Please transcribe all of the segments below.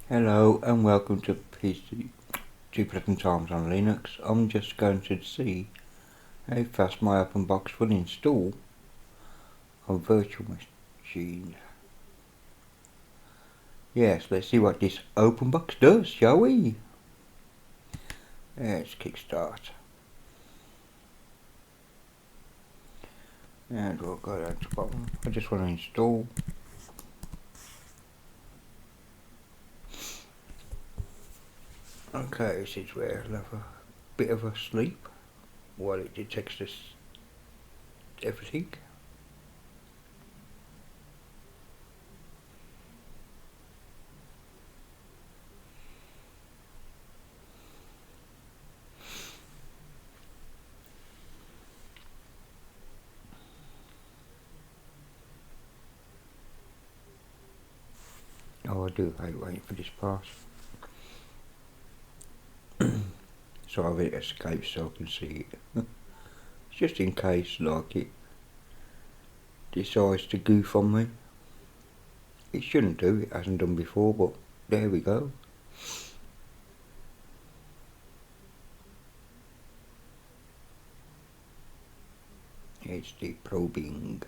Hello and welcome to PC Two Present Times on Linux. I'm just going to see how fast my openbox will install on virtual machine. Yes, let's see what this openbox does, shall we? Let's kickstart. And we'll go down to the bottom. I just want to install. Okay, this is where I'll have a bit of a sleep while it detects this everything. Oh, I do hate waiting for this pass. So I've hit escape so I can see it. Just in case, like, it decides to goof on me. It shouldn't do, it hasn't done before, but there we go. It's the probing.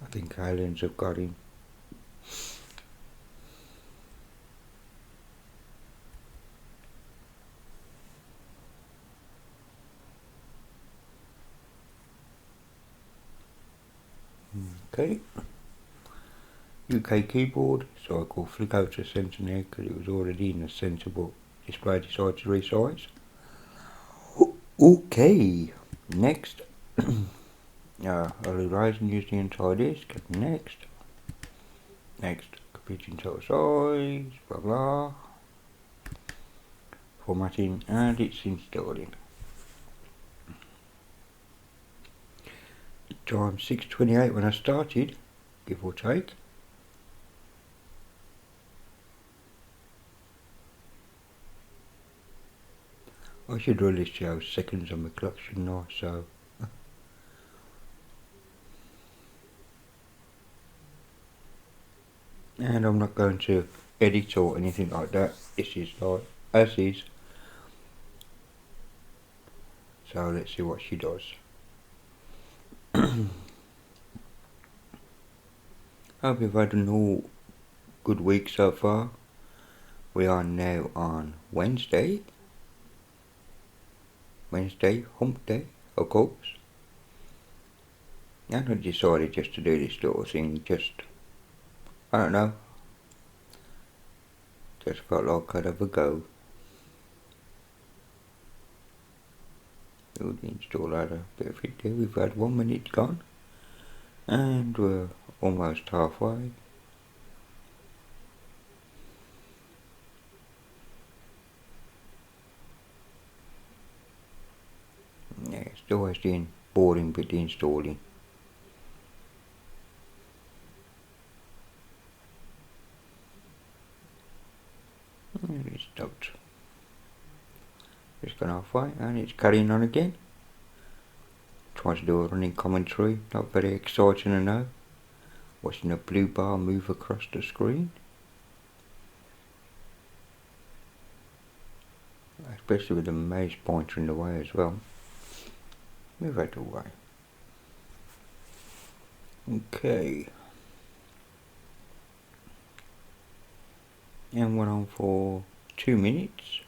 I think aliens have got him. Okay. UK keyboard, so I call flick out to the centre now because it was already in the centre, but display decided to resize. Okay, next. I'll erase and use the entire disk. Next. Next, computing total size, blah blah. Formatting, and it's installing. Time 6:28 when I started, give or take. I should really show seconds on my clock, shouldn't I? So, and I'm not going to edit or anything like that. This is like as is. So let's see what she does. Hope you've had an all good week so far. We are now on Wednesday. Hump day, of course. And I decided just to do this little thing, I don't know, just felt like I'd have a go. We'll install that a bit of it there. We've had 1 minute gone, and we're almost halfway. Yeah, it's always the boring bit, the installing. And it's stopped. It's gone halfway, and it's carrying on again. Tries to do a running commentary, not very exciting, I know. Watching a blue bar move across the screen. Especially with the mouse pointer in the way as well. Move out of the way. Okay. And went on for 2 minutes.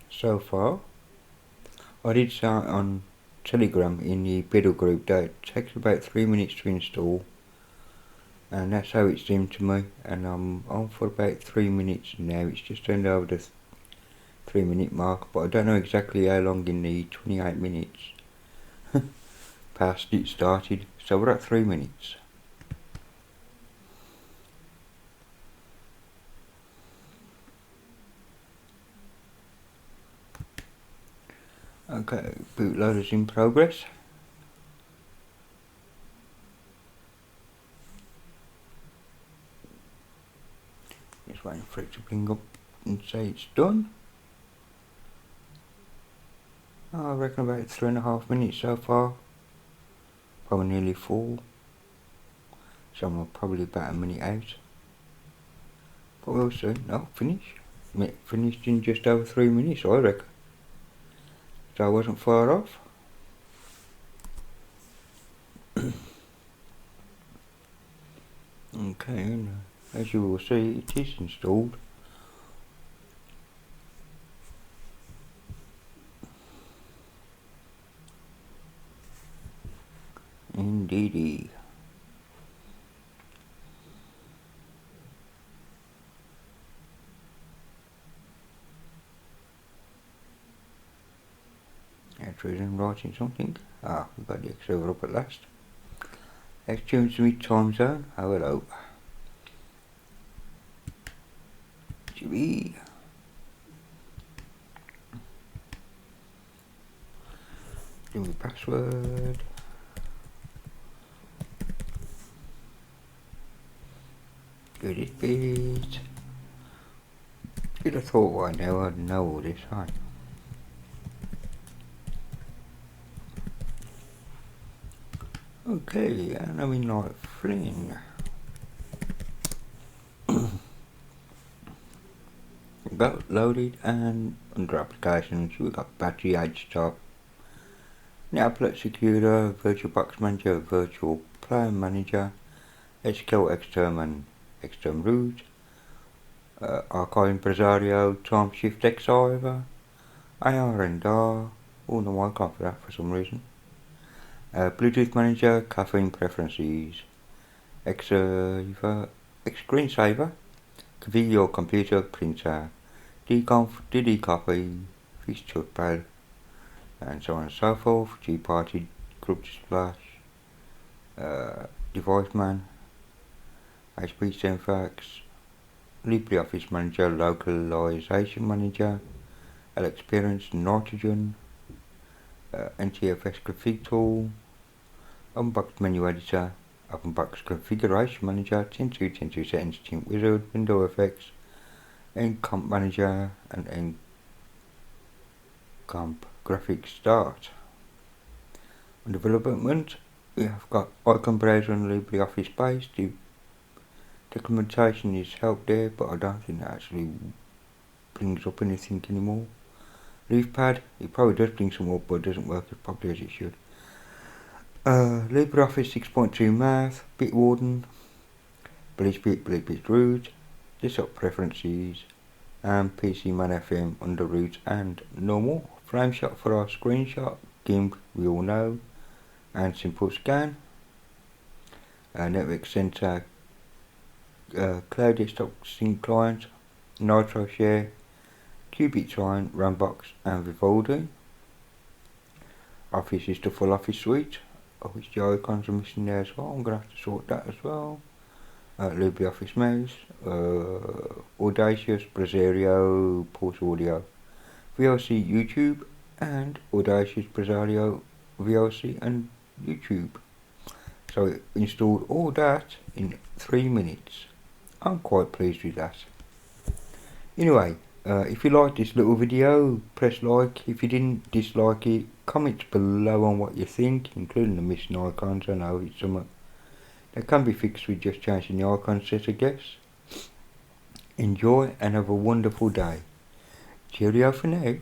So far. I did say on Telegram in the Biddle group that it takes about 3 minutes to install, and that's how it seemed to me, and I'm on for about 3 minutes now. It's just turned over the 3 minute mark, but I don't know exactly how long in the 28 minutes past it started, so we're at 3 minutes. Okay, bootloader's in progress. Just waiting for it to bring up and say it's done. I reckon about 3.5 minutes so far. Probably nearly 4. So I'm probably about a minute out. But we'll see. No, finished. Finished in just over 3 minutes, I reckon. So I wasn't far off. Okay, and as you will see, it is installed. Indeedy. That's reason writing something. Ah, we got the X server up at last. Let's change to my time zone. Oh, hello. GB. Do my password. Good it bit. You'd have thought by now I'd know all this, right? Okay, and I'm in like Flynn. Got loaded and under applications we've got battery age top, Netplat Secure, VirtualBox Manager, Virtual Player Manager, SQL Exterm and Exterm Root, Archive Impresario, Time Shift X-Iver, AR and R, oh no I can't for that for some reason, Bluetooth Manager, Caffeine Preferences, Screensaver, configure your computer, printer, deconf, ddcopy, fish touchpad, and so on and so forth, G-Party, Group Splash, Device Man, HP Synfax, LibreOffice Manager, Localization Manager, Experience Nitrogen, NTFS Config Tool, Unbox Menu Editor, Openbox Configuration Manager, 10.2 Settings, Tint Wizard, Window Effects, Encomp Manager, and Encomp Graphics Start. On development, we have got Icon Browser and LibreOffice Base. The documentation is helped there, but I don't think that actually brings up anything anymore. LeafPad, it probably does bring some up, but it doesn't work as properly as it should. LibreOffice 6.2 Math, Bitwarden, Bleach Root, Desktop Preferences, and PCman FM under root and normal. Flameshot for our screenshot, GIMP we all know, and Simple Scan. Network Center, Cloud Desktop Sync Client, Nitro Share, Qubit Sign, Rambox, and Vivaldi. Office is the full Office suite, of which the icons are missing there as well. I'm going to have to sort that as well. LibreOffice Mouse, Audacious, Brasario, Pulse Audio, VLC YouTube, and Audacious, Brasario, VLC and YouTube. So it installed all that in 3 minutes. I'm quite pleased with that. Anyway, if you liked this little video, press like. If you didn't, dislike it. Comment below on what you think, including the missing icons. I know it's something that can be fixed with just changing the icon set, I guess. Enjoy and have a wonderful day. Cheerio for now.